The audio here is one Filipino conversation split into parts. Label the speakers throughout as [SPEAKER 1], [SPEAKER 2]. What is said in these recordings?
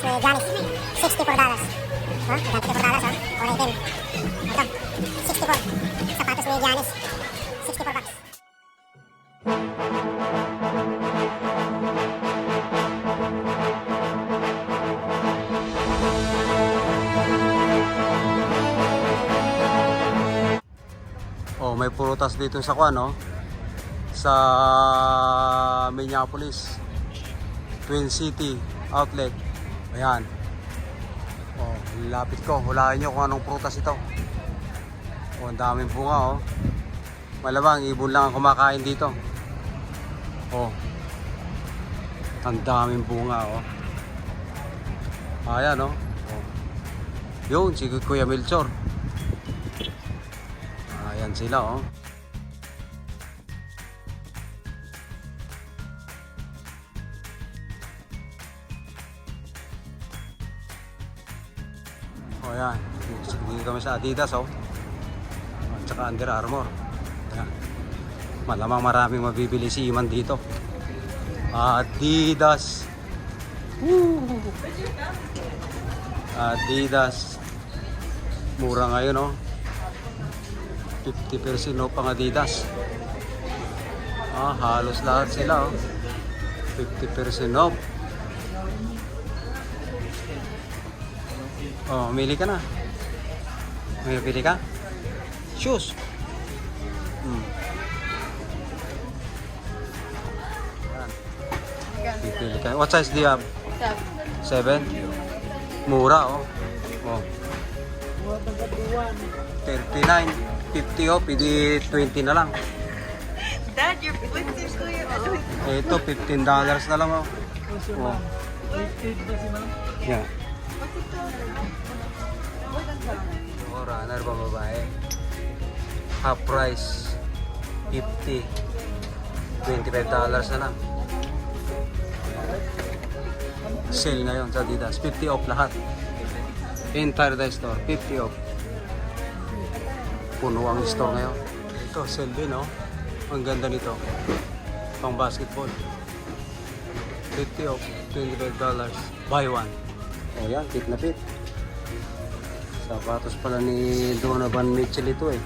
[SPEAKER 1] ni Giannis. $64. Ha? $64, ha? O item. Ito. 64. Sapatos ni Giannis. $64.
[SPEAKER 2] Oh, may prutas dito sa Kwan, no? Sa Minneapolis Twin City Outlet. Ayan. Oh, lapit ko. Hulaan nyo kung anong prutas ito. Oh, ang daming bunga, oh. Malamang ibon lang ang kumakain dito. Oh. Ang daming bunga, oh. Ayan, oh. Oh. Yun, si Kuya Melchor. Ayan sila, oh. O yan, dito kami sa Adidas, oh. At saka Under Armour. Ayan. Malamang maraming mabibili si Iman dito. Adidas. Woo! Adidas. Mura ngayon, oh. 50% off ang Adidas. Halos lahat sila, oh. 50% off. Oh, mili ka na. May pili ka? Shoes. Pipili ka. What size do you have? 7. Mura, oh. Oh. 39, 50 off, hindi 20 na lang.
[SPEAKER 3] Dad, you're with this kuya.
[SPEAKER 2] Ito, $15 na lang, oh. Oh. Yeah. Oh, runner ba babae? Half price, 50. $25 na lang. Sale ngayon sa Adidas. 50 off lahat. Entire the store, 50 off. Puno ang store ngayon. Ito, sale din, oh. Ang ganda nito. Pang basketball. 50 off, $25. Buy one. O yan, fit na fit. Sapatos pala ni Donovan Mitchell ito, eh.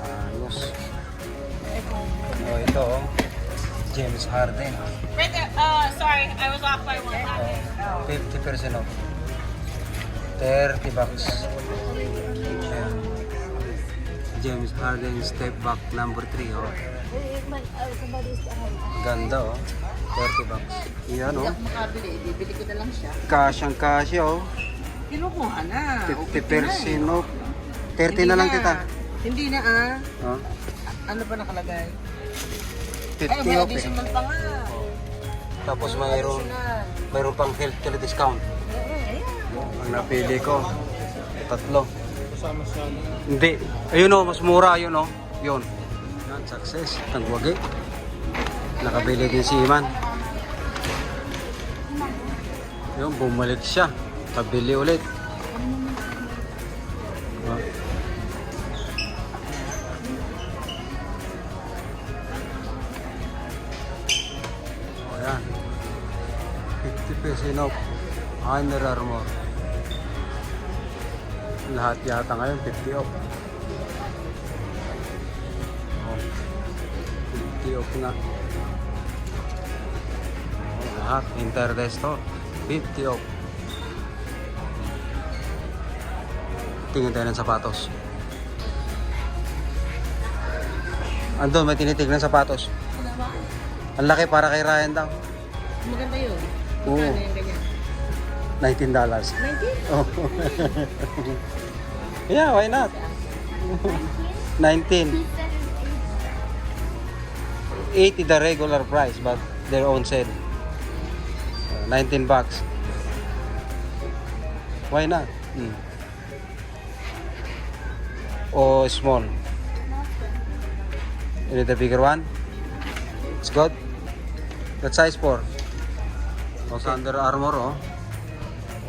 [SPEAKER 2] Ayos. O ito, oh. James Harden.
[SPEAKER 3] Right there. Sorry, I was off by one.
[SPEAKER 2] 50% off. $30. Ayan. James Harden step back number 3, oh. Ganda, oh. $30. Yan, oh.
[SPEAKER 3] Makabili, bibili ko na lang siya.
[SPEAKER 2] Kasyang kasya, oh.
[SPEAKER 3] Kinukuha na.
[SPEAKER 2] 50% off. 30 na lang, tita.
[SPEAKER 3] Hindi na
[SPEAKER 2] Oh.
[SPEAKER 3] Ano pa nakalagay?
[SPEAKER 2] 50
[SPEAKER 3] Ay, may
[SPEAKER 2] off, eh.
[SPEAKER 3] additional pa nga.
[SPEAKER 2] Tapos mayroon pang healthcare discount. Ang napili ko, 3. Hindi. Ayun, oh, mas mura yun, oh. Yun. Yan, success. Tagwagi. Nakabili din si Iman. Yun, bumalik siya. Kabili ulit. Oh. Oh, yan. 50% off. Under Armour. Lahat yata ngayon 50 off. Oh. 50 off na. Oh, lahat entire the store 50 off. Tingin tayo ng sapatos. Andun, may tinitignan sapatos. Ang laki para kay Ryan daw.
[SPEAKER 3] Maganda yun.
[SPEAKER 2] Oo.
[SPEAKER 3] Magkano yung ganyan?
[SPEAKER 2] $19.
[SPEAKER 3] 19?
[SPEAKER 2] Oh. Yeah, why not? 19. 80 the regular price, but their own sale. $19. Why not? O small. You need a bigger one? It's good? What size for? O sa Under Armour, oh.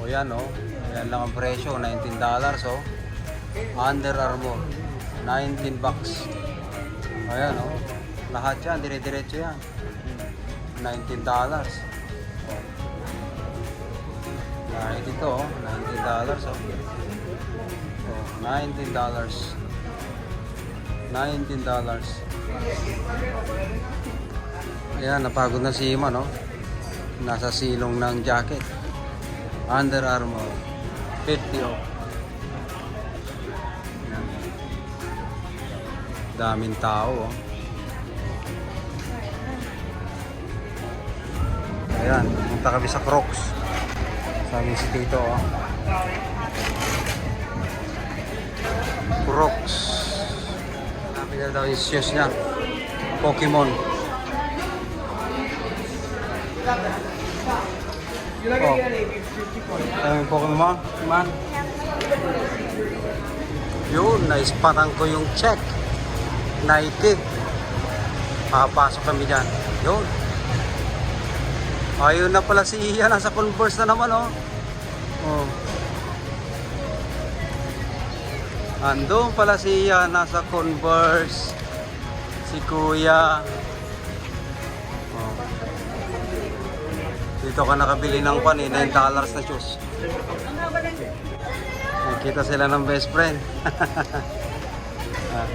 [SPEAKER 2] O yan, oh. Yan lang ang presyo, $19, oh. Under Armour, $19. Ayan, oh. Lahat yan, dire-diretso yan. $19. Kahit ito, oh, $19, oh. Oh, $19. $19. Ayan, napagod na si Iman, no? Nasa silong ng jacket. Under Armour. 50 off. Ayan. Daming tao, oh. Ayan, punta kami sa Crocs. Sabi si Tito, oh. Crocs. Sabi na daw yung shoes niya. Pokemon. Oh. Ayan yung Pokemon. Man. Yun, naispatan ko yung check. Nike. Papasok kami dyan. Yun. Ayun na pala si Iya, nasa Converse na naman, oh. Oh. Andun pala si Iya, nasa Converse. Si Kuya. Oh. Dito ka nakabili ng $9 na shoes. Nakita sila ng best friend. Ah.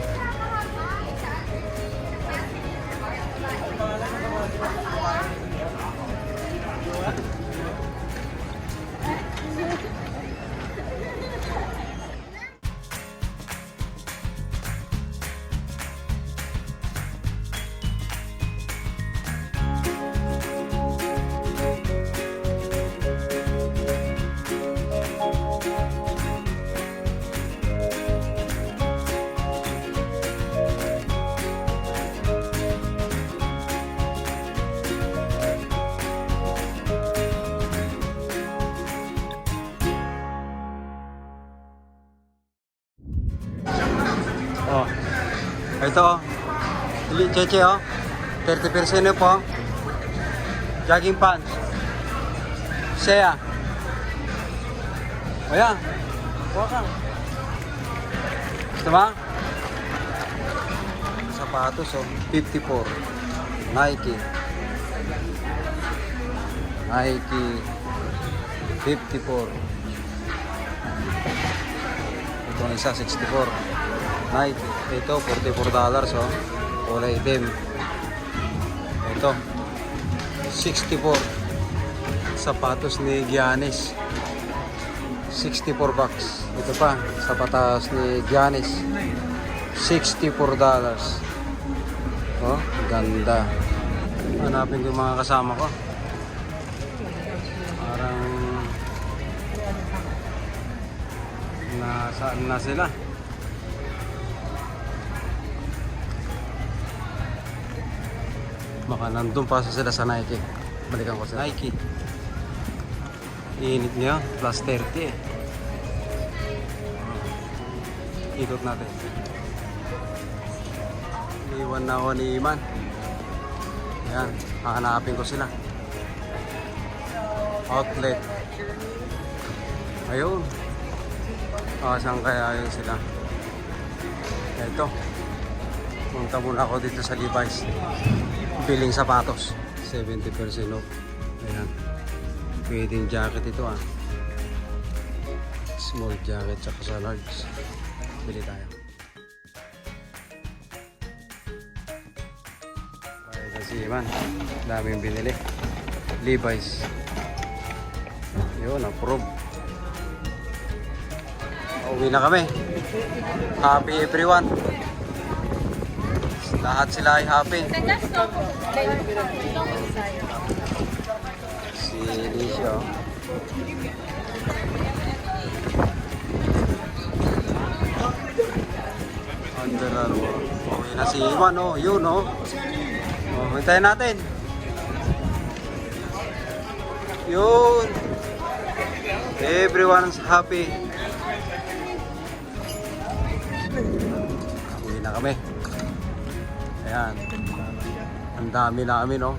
[SPEAKER 2] Oh. Ito. Cheche, oh. 30% po. Jogging pants. Shea. O yan. Kuha ka. Gusto ba? Sapatos, oh. 54. Nike. Nike. 54. Itong isa, 64. Nike. Ito, $44, oh. Kulay itim. Ito, 64. Sapatos ni Giannis. 64 bucks. Ito pa, sapatos ni Giannis. $64. Oh, ganda. Hanapin ko yung mga kasama ko. Parang nasaan na sila? Baka nandun pa sila sa Nike. Balikan ko sa Nike. Init niya, plus 30 eh. Ikot natin. Iwan na ako ni Iman. Ayan, hahanapin ko sila. Outlet. Ayun. Saan kaya yun sila? Ito. Punta muna ako dito sa Levi's. Piling sapatos. 70% off. Ayan. Pwedeng jacket ito, ah. Small jacket tsaka sa large. Bili tayo. Kaya kasi man, daming binili. Levi's. Yun, approve. Uwi na kami. Happy everyone. Lahat sila ay happy. Si Alicia. Under Armour. Okay na si Iman, oh. Yun, oh. Oh, hintayin natin. Yun. Everyone's happy. Uwi na kami. Ayan. Ang dami namin, oh.